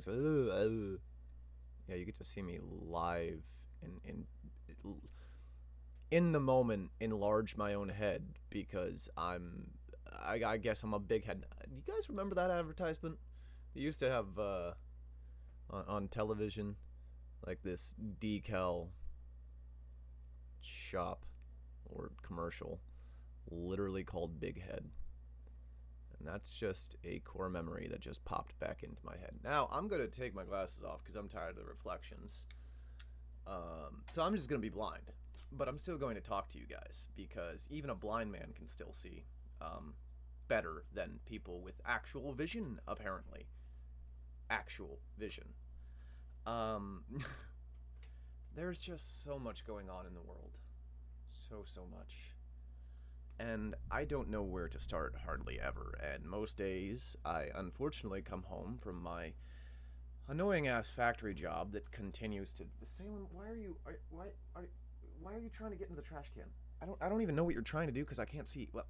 So, yeah, you get to see me live in the moment, enlarge my own head because I guess I'm a big head. Do you guys remember that advertisement? They used to have on television, like this decal shop or commercial, literally called Big Head. And that's just a core memory that just popped back into my head. Now, I'm going to take my glasses off because I'm tired of the reflections. So I'm just going to be blind. But I'm still going to talk to you guys because even a blind man can still see better than people with actual vision, apparently. Actual vision. Um, there's just so much going on in the world. So much. And I don't know where to start hardly ever. And most days, I unfortunately come home from my annoying ass factory job that continues to. Salem, why are you trying to get into the trash can? I don't even know what you're trying to do because I can't see. Well,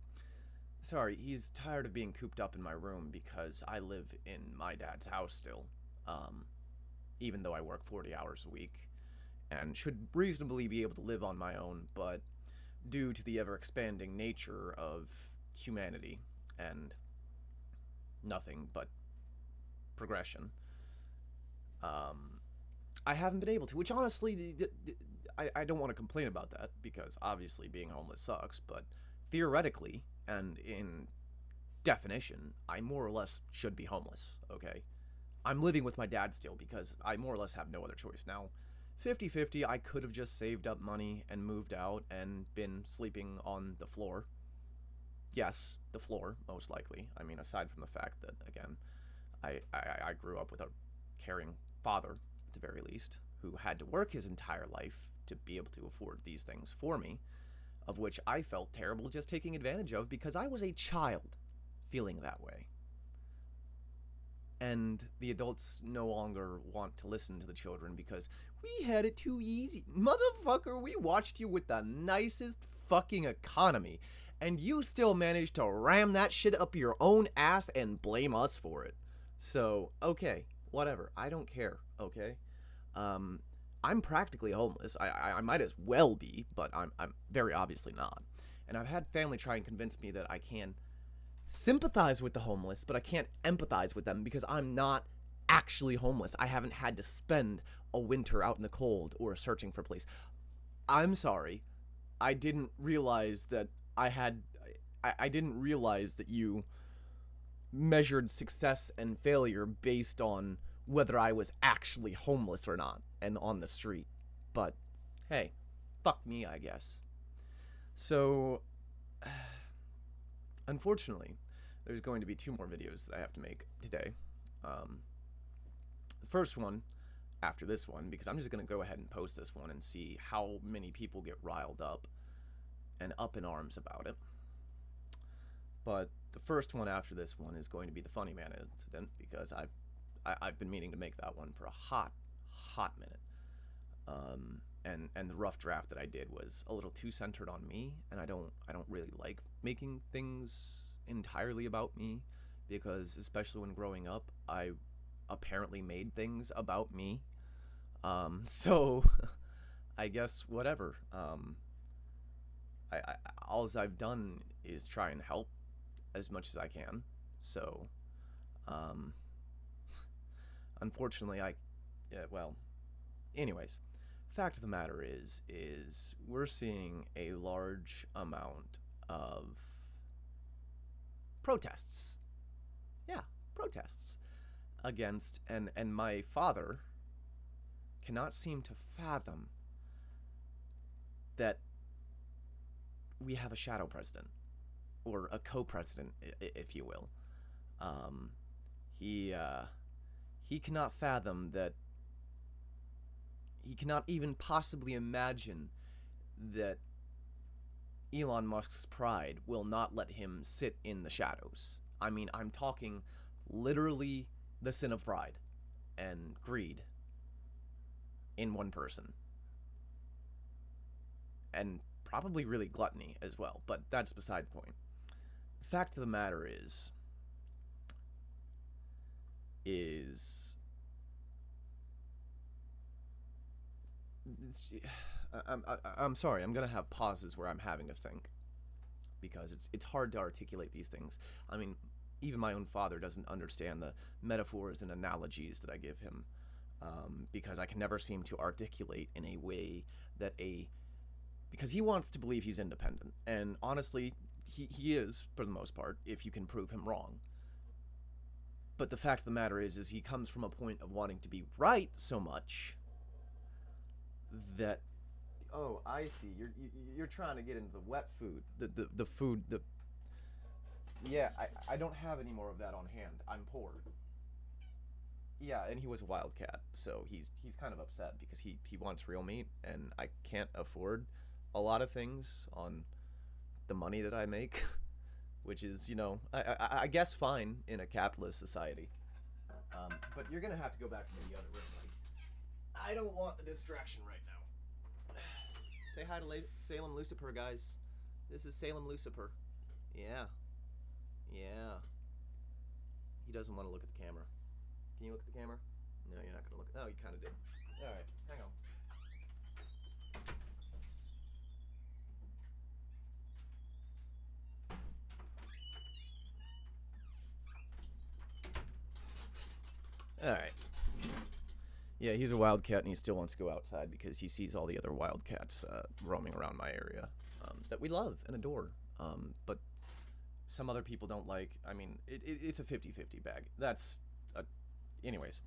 sorry, he's tired of being cooped up in my room because I live in my dad's house still. Um, Even though I work 40 hours a week and should reasonably be able to live on my own, but due to the ever expanding nature of humanity and nothing but progression, I haven't been able to, which honestly, I don't want to complain about that because obviously being homeless sucks, but theoretically and in definition, I more or less should be homeless, okay? I'm living with my dad still because I more or less have no other choice. Now, 50-50, I could have just saved up money and moved out and been sleeping on the floor. Yes, the floor, most likely. I mean, aside from the fact that, again, I grew up with a caring father, at the very least, who had to work his entire life to be able to afford these things for me, of which I felt terrible just taking advantage of because I was a child feeling that way. And the adults no longer want to listen to the children because we had it too easy. Motherfucker, we watched you with the nicest fucking economy, and you still managed to ram that shit up your own ass and blame us for it. So, okay, whatever. I don't care, okay? Um, I'm practically homeless. I might as well be, but I'm very obviously not. And I've had family try and convince me that I can sympathize with the homeless, but I can't empathize with them because I'm not actually homeless. I haven't had to spend a winter out in the cold or searching for a place. I'm sorry. I didn't realize that I had. I didn't realize that you measured success and failure based on whether I was actually homeless or not and on the street. But hey, fuck me, I guess. So, unfortunately, there's going to be 2 more videos that I have to make today. The first one, after this one, because I'm just going to go ahead and post this one and see how many people get riled up and up in arms about it. But the first one after this one is going to be the Funny Man incident because I've been meaning to make that one for a hot minute. And the rough draft that I did was a little too centered on me, and I don't really like making things entirely about me because especially when growing up, I apparently made things about me. So I guess whatever. I all I've done is try and help as much as I can. So, um, unfortunately, yeah, well, anyways, fact of the matter is we're seeing a large amount of protests. Yeah, protests against and my father cannot seem to fathom that we have a shadow president or a co-president, if you will. Um, he he cannot fathom that. He cannot even possibly imagine that Elon Musk's pride will not let him sit in the shadows. I mean, I'm talking literally the sin of pride and greed in one person. And probably really gluttony as well, but that's beside the point. The fact of the matter is I'm sorry. I'm gonna have pauses where I'm having to think because it's hard to articulate these things. I mean, even my own father doesn't understand the metaphors and analogies that I give him, because I can never seem to articulate in a way that a because he wants to believe he's independent, and honestly, he is for the most part if you can prove him wrong. But the fact of the matter is he comes from a point of wanting to be right so much that oh, I see. You're trying to get into the wet food, the food, the yeah. I don't have any more of that on hand. I'm poor. Yeah, and he was a wildcat, so he's kind of upset because he wants real meat, and I can't afford a lot of things on the money that I make, which is I guess fine in a capitalist society. But you're gonna have to go back to the other room, buddy. I don't want the distraction right now. Say hi to Salem Lucifer, guys. This is Salem Lucifer. Yeah. Yeah. He doesn't want to look at the camera. Can you look at the camera? No, you're not going to look. Oh, you kind of did. All right. Hang on. All right. Yeah, he's a wildcat and he still wants to go outside because he sees all the other wildcats roaming around my area that we love and adore. But some other people don't like. I mean, it's a 50-50 bag. That's anyways.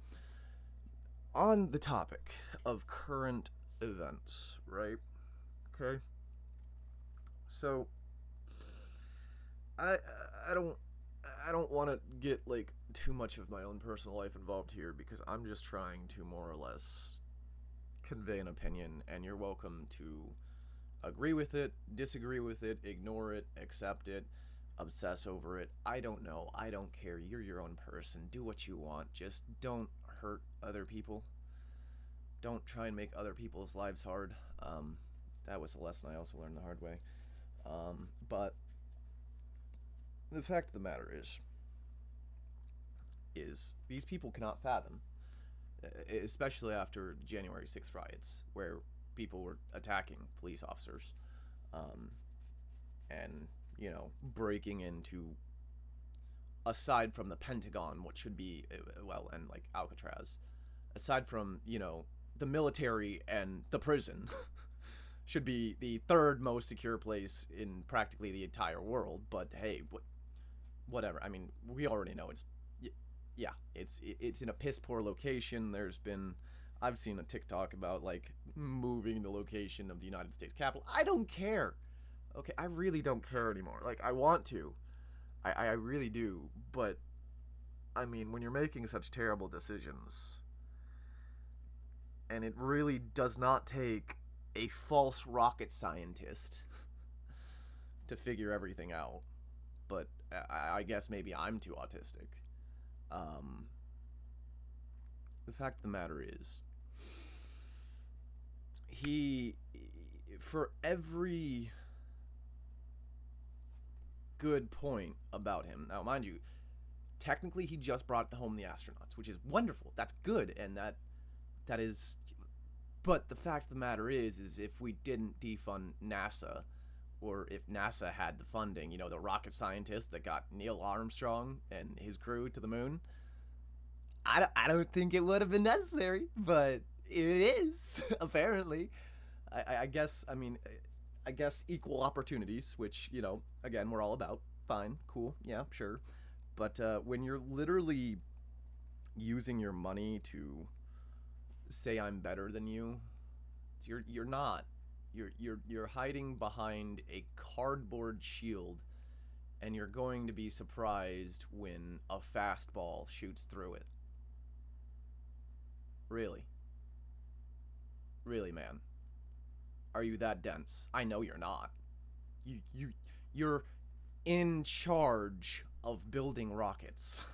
On the topic of current events, right? Okay. So I I don't I don't want to get like too much of my own personal life involved here because I'm just trying to more or less convey an opinion, and you're welcome to agree with it, disagree with it, ignore it, accept it, obsess over it. I don't know. I don't care. You're your own person. Do what you want. Just don't hurt other people. Don't try and make other people's lives hard. That was a lesson I also learned the hard way. But the fact of the matter is these people cannot fathom, especially after January 6th riots, where people were attacking police officers, and breaking into, aside from the Pentagon, what should be and like Alcatraz, aside from the military and the prison. Should be the third most secure place in practically the entire world, but hey, whatever. I mean, we already know yeah, it's in a piss poor location. I've seen a TikTok about like moving the location of the United States Capitol. I don't care. Okay, I really don't care anymore. Like, I want to. I really do, but I mean, when you're making such terrible decisions, and it really does not take a false rocket scientist to figure everything out, but I guess maybe I'm too autistic. The fact of the matter is, he, for every good point about him, now mind you, technically he just brought home the astronauts, which is wonderful. That's good, and that is. But the fact of the matter is if we didn't defund NASA, or if NASA had the funding, the rocket scientist that got Neil Armstrong and his crew to the moon, I don't think it would have been necessary, but it is, apparently. I guess, I guess equal opportunities, which, again, we're all about. Fine, cool, yeah, sure. But when you're literally using your money to say I'm better than you, you're not. You're hiding behind a cardboard shield, and you're going to be surprised when a fastball shoots through it. Really? Really, man? Are you that dense? I know you're not. You're in charge of building rockets.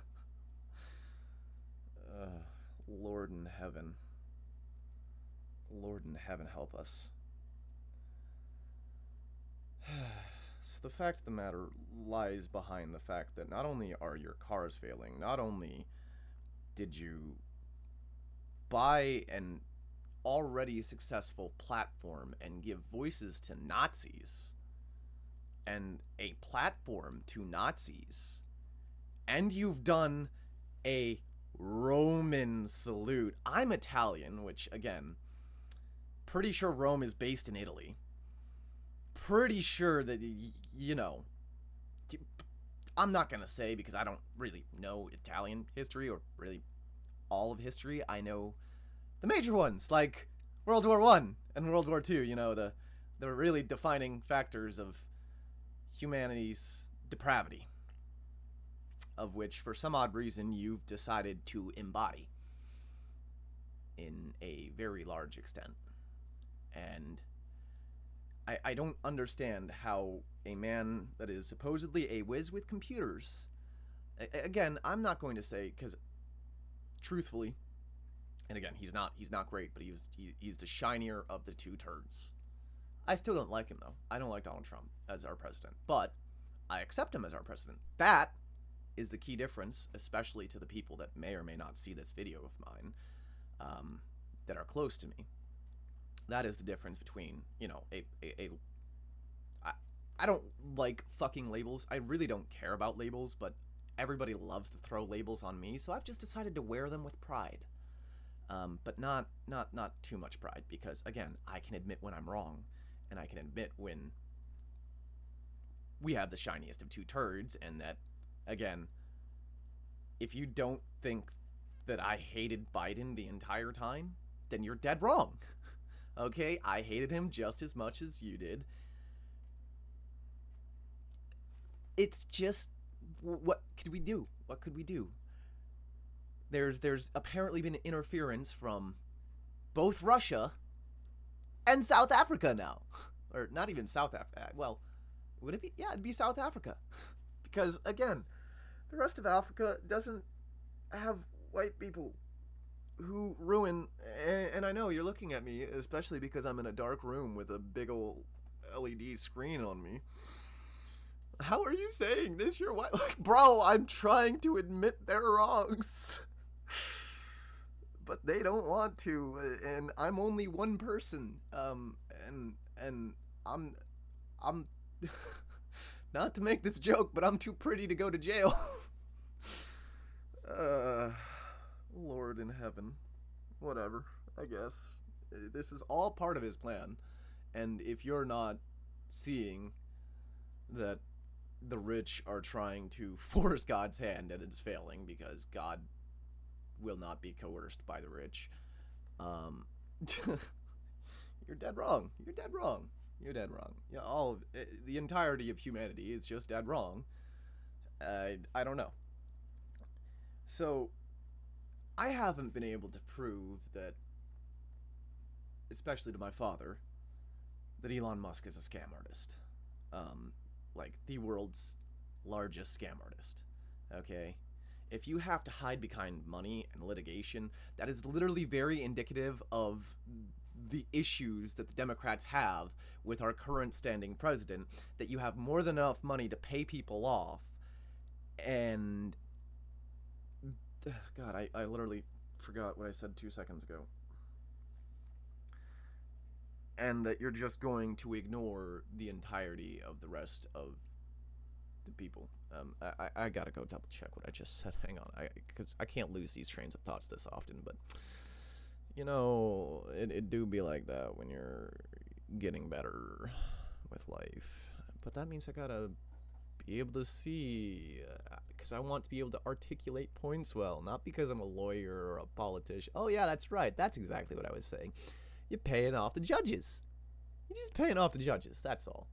Lord in heaven. Lord in heaven, help us. So the fact of the matter lies behind the fact that not only are your cars failing, not only did you buy already successful platform and give voices to Nazis and a platform to Nazis, and you've done a Roman salute. I'm Italian, which, again, pretty sure Rome is based in Italy. Pretty sure that, you know, I'm not going to say because I don't really know Italian history or really all of history. I know the major ones, like World War I and World War II, you know, the really defining factors of humanity's depravity, of which, for some odd reason, you've decided to embody in a very large extent. And I don't understand how a man that is supposedly a whiz with computers, again, I'm not going to say, because truthfully, and again, he's not great, but he's the shinier of the two turds. I still don't like him, though. I don't like Donald Trump as our president, but I accept him as our president. That is the key difference, especially to the people that may or may not see this video of mine, that are close to me. That is the difference between, you know, I don't like fucking labels. I really don't care about labels, but everybody loves to throw labels on me, so I've just decided to wear them with pride. But not too much pride, because, again, I can admit when I'm wrong, and I can admit when we have the shiniest of two turds, and that, again, if you don't think that I hated Biden the entire time, then you're dead wrong. Okay, I hated him just as much as you did. It's just, what could we do? What could we do? There's apparently been interference from both Russia and South Africa now. Or not even South Africa. Well, would it be? Yeah, it'd be South Africa. Because, again, the rest of Africa doesn't have white people who ruin, and I know you're looking at me, especially because I'm in a dark room with a big old LED screen on me. How are you saying this? You're white. Like, bro, I'm trying to admit their wrongs. But they don't want to, and I'm only one person. And I'm not to make this joke, but I'm too pretty to go to jail. Lord in heaven. Whatever, I guess. This is all part of his plan. And if you're not seeing that the rich are trying to force God's hand and it's failing because God will not be coerced by the rich, you're dead wrong. You're dead wrong. You're dead wrong. Yeah, all of the entirety of humanity is just dead wrong. I don't know. So, I haven't been able to prove that, especially to my father, that Elon Musk is a scam artist. Like, the world's largest scam artist. Okay? If you have to hide behind money and litigation, that is literally very indicative of the issues that the Democrats have with our current standing president, that you have more than enough money to pay people off, and God, I literally forgot what I said 2 seconds ago. And that you're just going to ignore the entirety of the rest of the people. I gotta go double check what I just said. Hang on, because I can't lose these trains of thoughts this often. But you know, it do be like that when you're getting better with life. But that means I gotta be able to see, because I want to be able to articulate points well, not because I'm a lawyer or a politician. Oh yeah, that's right. That's exactly what I was saying. You're paying off the judges. You're just paying off the judges. That's all.